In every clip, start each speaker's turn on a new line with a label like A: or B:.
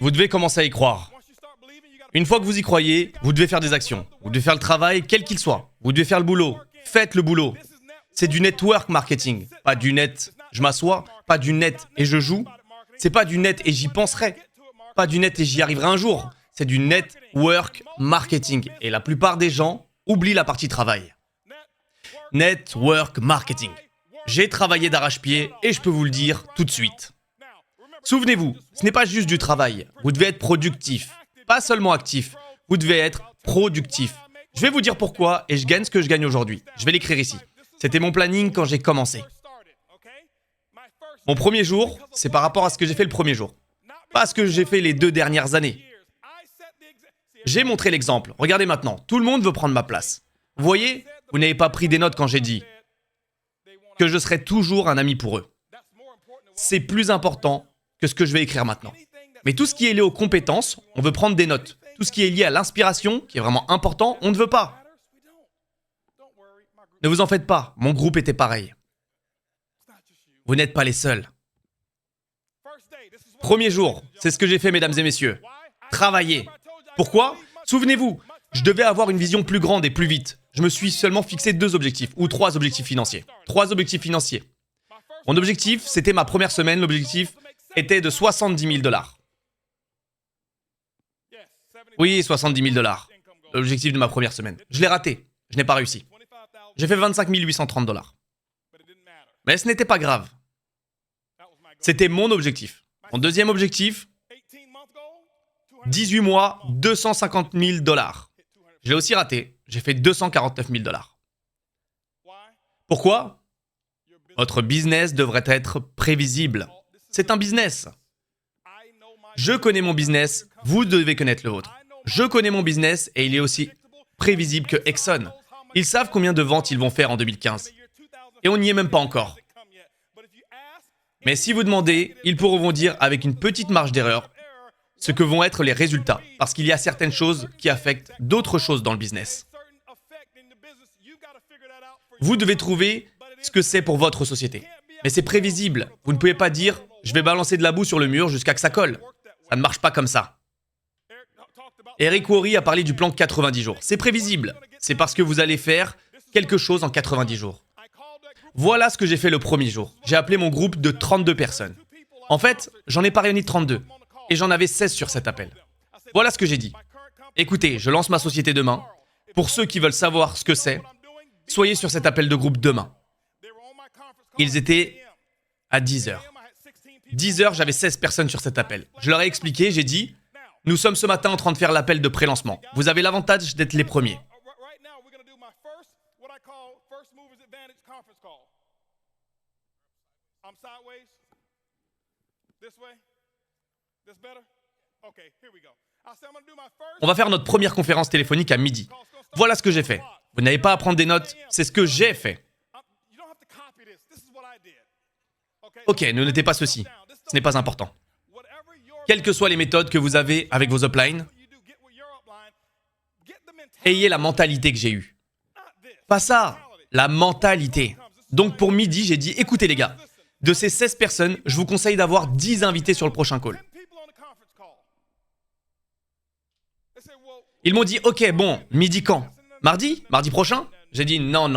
A: Vous devez commencer à y croire. Une fois que vous y croyez, vous devez faire des actions. Vous devez faire le travail, quel qu'il soit. Vous devez faire le boulot. Faites le boulot. C'est du network marketing. Pas du net, je m'assois. Pas du net et je joue. C'est pas du net et j'y penserai. Pas du net et j'y arriverai un jour. C'est du network marketing. Et la plupart des gens oublient la partie travail. Network marketing. J'ai travaillé d'arrache-pied et je peux vous le dire tout de suite. Souvenez-vous, ce n'est pas juste du travail. Vous devez être productif. Pas seulement actif. Vous devez être productif. Je vais vous dire pourquoi et je gagne ce que je gagne aujourd'hui. Je vais l'écrire ici. C'était mon planning quand j'ai commencé. Mon premier jour, c'est par rapport à ce que j'ai fait le premier jour. Pas ce que j'ai fait les 2 dernières années. J'ai montré l'exemple. Regardez maintenant. Tout le monde veut prendre ma place. Vous voyez, vous n'avez pas pris des notes quand j'ai dit que je serai toujours un ami pour eux. C'est plus important que ce que je vais écrire maintenant. Mais tout ce qui est lié aux compétences, on veut prendre des notes. Tout ce qui est lié à l'inspiration, qui est vraiment important, on ne veut pas. Ne vous en faites pas, mon groupe était pareil. Vous n'êtes pas les seuls. Premier jour, c'est ce que j'ai fait, mesdames et messieurs. Travailler. Pourquoi ? Souvenez-vous, je devais avoir une vision plus grande et plus vite. Je me suis seulement fixé 2 objectifs, ou 3 objectifs financiers. 3 objectifs financiers. Mon objectif, c'était ma première semaine, l'objectif était de 70 000 $. Oui, 70 000 $. L'objectif de ma première semaine. Je l'ai raté. Je n'ai pas réussi. J'ai fait 25 830 $. Mais ce n'était pas grave. C'était mon objectif. Mon deuxième objectif, 18 mois, 250 000 $. Je l'ai aussi raté. J'ai fait 249 000 $. Pourquoi ? Votre business devrait être prévisible. C'est un business. Je connais mon business, vous devez connaître le vôtre. Je connais mon business et il est aussi prévisible que Exxon. Ils savent combien de ventes ils vont faire en 2015. Et on n'y est même pas encore. Mais si vous demandez, ils pourront vous dire avec une petite marge d'erreur ce que vont être les résultats. Parce qu'il y a certaines choses qui affectent d'autres choses dans le business. Vous devez trouver ce que c'est pour votre société. Mais c'est prévisible. Vous ne pouvez pas dire « je vais balancer de la boue sur le mur jusqu'à que ça colle ». Ça ne marche pas comme ça. Eric Worre a parlé du plan 90 jours. C'est prévisible. C'est parce que vous allez faire quelque chose en 90 jours. Voilà ce que j'ai fait le premier jour. J'ai appelé mon groupe de 32 personnes. En fait, j'en ai pas réuni 32. Et j'en avais 16 sur cet appel. Voilà ce que j'ai dit. Écoutez, je lance ma société demain. Pour ceux qui veulent savoir ce que c'est, soyez sur cet appel de groupe demain. Ils étaient à 10h. 10h, j'avais 16 personnes sur cet appel. Je leur ai expliqué, j'ai dit, nous sommes ce matin en train de faire l'appel de pré-lancement. Vous avez l'avantage d'être les premiers. On va faire notre première conférence téléphonique à midi. Voilà ce que j'ai fait. Vous n'avez pas à prendre des notes, c'est ce que j'ai fait. Ok, ne notez pas ceci. Ce n'est pas important. Quelles que soient les méthodes que vous avez avec vos uplines, ayez la mentalité que j'ai eue. Pas ça, la mentalité. Donc pour midi, j'ai dit, écoutez les gars, de ces 16 personnes, je vous conseille d'avoir 10 invités sur le prochain call. Ils m'ont dit, ok, bon, midi quand ? Mardi ? Mardi prochain ? J'ai dit, non.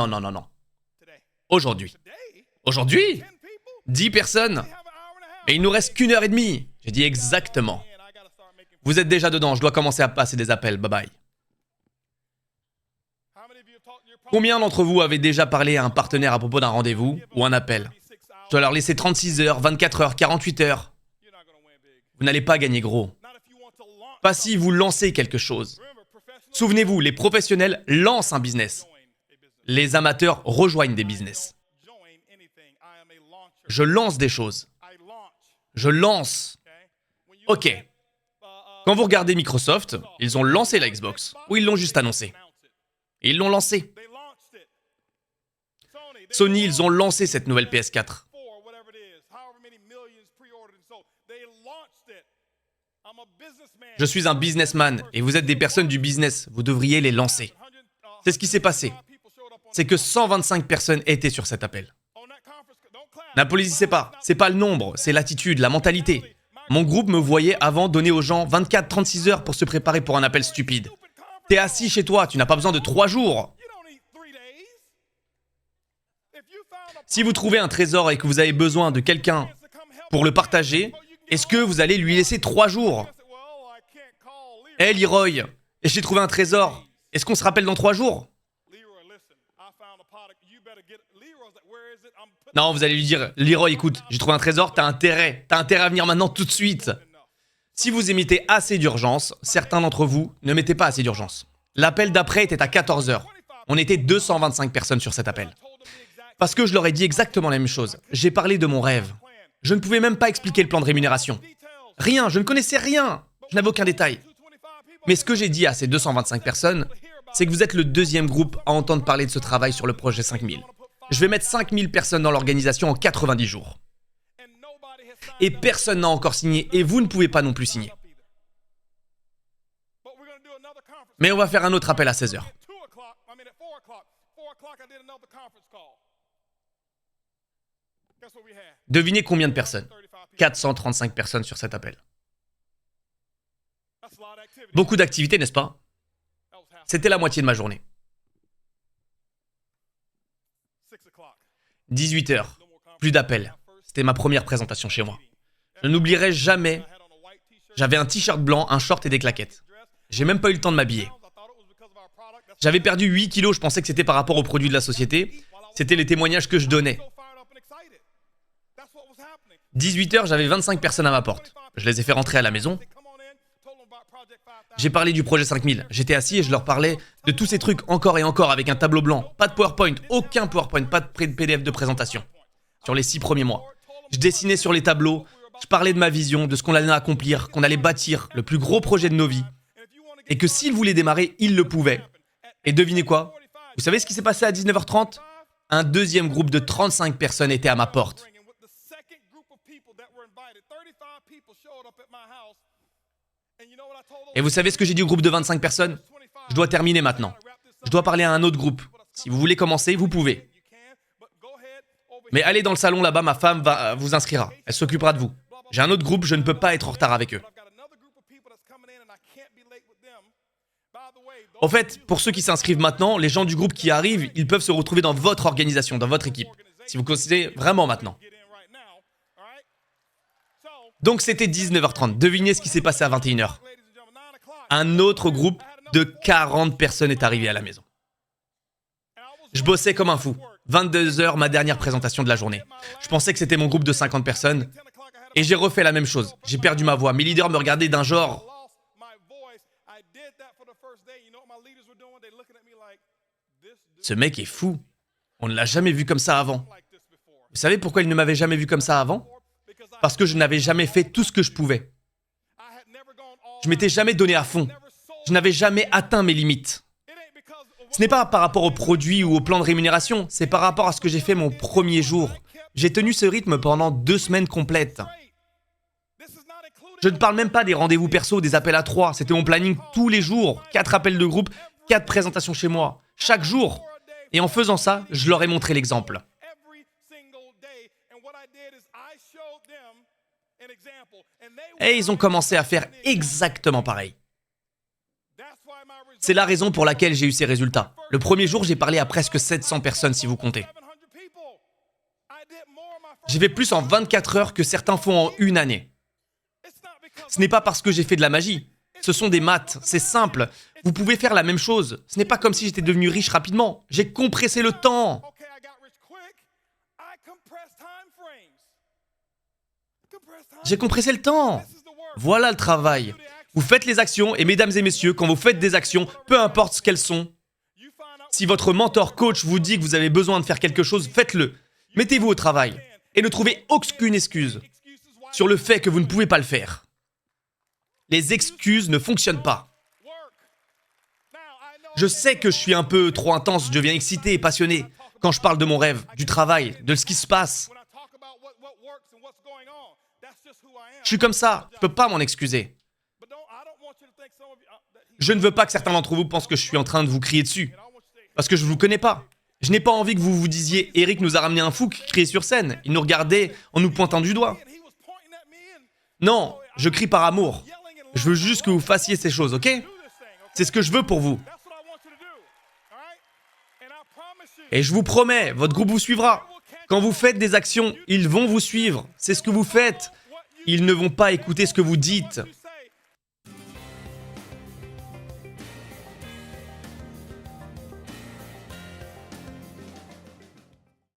A: Aujourd'hui. Aujourd'hui ? 10 personnes ? Et il nous reste qu'1 heure et demie. J'ai dit exactement. Vous êtes déjà dedans, je dois commencer à passer des appels, bye bye. Combien d'entre vous avez déjà parlé à un partenaire à propos d'un rendez-vous ou un appel ? Je dois leur laisser 36 heures, 24 heures, 48 heures. Vous n'allez pas gagner gros. Pas si vous lancez quelque chose. Souvenez-vous, les professionnels lancent un business. Les amateurs rejoignent des business. Je lance des choses. Je lance. Ok. Quand vous regardez Microsoft, ils ont lancé la Xbox, ou ils l'ont juste annoncé. Ils l'ont lancé. Sony, ils ont lancé cette nouvelle PS4. Je suis un businessman et vous êtes des personnes du business. Vous devriez les lancer. C'est ce qui s'est passé. C'est que 125 personnes étaient sur cet appel. N'applaudissez pas. C'est pas le nombre, c'est l'attitude, la mentalité. Mon groupe me voyait avant donner aux gens 24-36 heures pour se préparer pour un appel stupide. T'es assis chez toi, tu n'as pas besoin de 3 jours. Si vous trouvez un trésor et que vous avez besoin de quelqu'un pour le partager, est-ce que vous allez lui laisser 3 jours? Hé Leroy, j'ai trouvé un trésor. Est-ce qu'on se rappelle dans 3 jours? Non, vous allez lui dire, Leroy, écoute, j'ai trouvé un trésor, t'as intérêt à venir maintenant tout de suite. Si vous émettez assez d'urgence, certains d'entre vous ne mettez pas assez d'urgence. L'appel d'après était à 14h. On était 225 personnes sur cet appel. Parce que je leur ai dit exactement la même chose. J'ai parlé de mon rêve. Je ne pouvais même pas expliquer le plan de rémunération. Rien, je ne connaissais rien. Je n'avais aucun détail. Mais ce que j'ai dit à ces 225 personnes, c'est que vous êtes le deuxième groupe à entendre parler de ce travail sur le projet 5000. Je vais mettre 5000 personnes dans l'organisation en 90 jours. Et personne n'a encore signé, et vous ne pouvez pas non plus signer. Mais on va faire un autre appel à 16h. Devinez combien de personnes? 435 personnes sur cet appel. Beaucoup d'activités, n'est-ce pas? C'était la moitié de ma journée. 18h, plus d'appels. C'était ma première présentation chez moi. Je n'oublierai jamais, j'avais un t-shirt blanc, un short et des claquettes. J'ai même pas eu le temps de m'habiller. J'avais perdu 8 kilos, je pensais que c'était par rapport aux produits de la société. C'était les témoignages que je donnais. 18h, j'avais 25 personnes à ma porte. Je les ai fait rentrer à la maison. J'ai parlé du projet 5000. J'étais assis et je leur parlais de tous ces trucs encore et encore avec un tableau blanc. Pas de PowerPoint, aucun PowerPoint, pas de PDF de présentation. Sur les 6 premiers mois. Je dessinais sur les tableaux, je parlais de ma vision, de ce qu'on allait accomplir, qu'on allait bâtir, le plus gros projet de nos vies. Et que s'ils voulaient démarrer, ils le pouvaient. Et devinez quoi? Vous savez ce qui s'est passé à 19h30? Un deuxième groupe de 35 personnes était à ma porte. Et vous savez ce que j'ai dit au groupe de 25 personnes? Je dois terminer maintenant. Je dois parler à un autre groupe. Si vous voulez commencer, vous pouvez. Mais allez dans le salon là-bas, ma femme vous inscrira. Elle s'occupera de vous. J'ai un autre groupe, je ne peux pas être en retard avec eux. En fait, pour ceux qui s'inscrivent maintenant, les gens du groupe qui arrivent, ils peuvent se retrouver dans votre organisation, dans votre équipe. Si vous considérez vraiment maintenant. Donc c'était 19h30. Devinez ce qui s'est passé à 21h. Un autre groupe de 40 personnes est arrivé à la maison. Je bossais comme un fou. 22h, ma dernière présentation de la journée. Je pensais que c'était mon groupe de 50 personnes. Et j'ai refait la même chose. J'ai perdu ma voix. Mes leaders me regardaient d'un genre... Ce mec est fou. On ne l'a jamais vu comme ça avant. Vous savez pourquoi il ne m'avait jamais vu comme ça avant? Parce que je n'avais jamais fait tout ce que je pouvais. Je m'étais jamais donné à fond. Je n'avais jamais atteint mes limites. Ce n'est pas par rapport au produit ou au plan de rémunération, c'est par rapport à ce que j'ai fait mon premier jour. J'ai tenu ce rythme pendant 2 semaines complètes. Je ne parle même pas des rendez-vous perso, des appels à 3. C'était mon planning tous les jours. 4 appels de groupe, 4 présentations chez moi. Chaque jour. Et en faisant ça, je leur ai montré l'exemple. Et ils ont commencé à faire exactement pareil. C'est la raison pour laquelle j'ai eu ces résultats. Le premier jour, j'ai parlé à presque 700 personnes si vous comptez. J'ai fait plus en 24 heures que certains font en 1 année. Ce n'est pas parce que j'ai fait de la magie. Ce sont des maths, c'est simple. Vous pouvez faire la même chose. Ce n'est pas comme si j'étais devenu riche rapidement. J'ai compressé le temps. J'ai compressé le temps. Voilà le travail. Vous faites les actions et mesdames et messieurs, quand vous faites des actions, peu importe ce qu'elles sont, si votre mentor coach vous dit que vous avez besoin de faire quelque chose, faites-le. Mettez-vous au travail et ne trouvez aucune excuse sur le fait que vous ne pouvez pas le faire. Les excuses ne fonctionnent pas. Je sais que je suis un peu trop intense, je deviens excité et passionné quand je parle de mon rêve, du travail, de ce qui se passe. Je suis comme ça, je ne peux pas m'en excuser. Je ne veux pas que certains d'entre vous pensent que je suis en train de vous crier dessus, parce que je ne vous connais pas. Je n'ai pas envie que vous vous disiez « Eric nous a ramené un fou qui criait sur scène. Il nous regardait en nous pointant du doigt. » Non, Je crie par amour. Je veux juste que vous fassiez ces choses, ok? C'est ce que je veux pour vous. Et je vous promets, votre groupe vous suivra. Quand vous faites des actions, ils vont vous suivre. C'est ce que vous faites. Ils ne vont pas écouter ce que vous dites.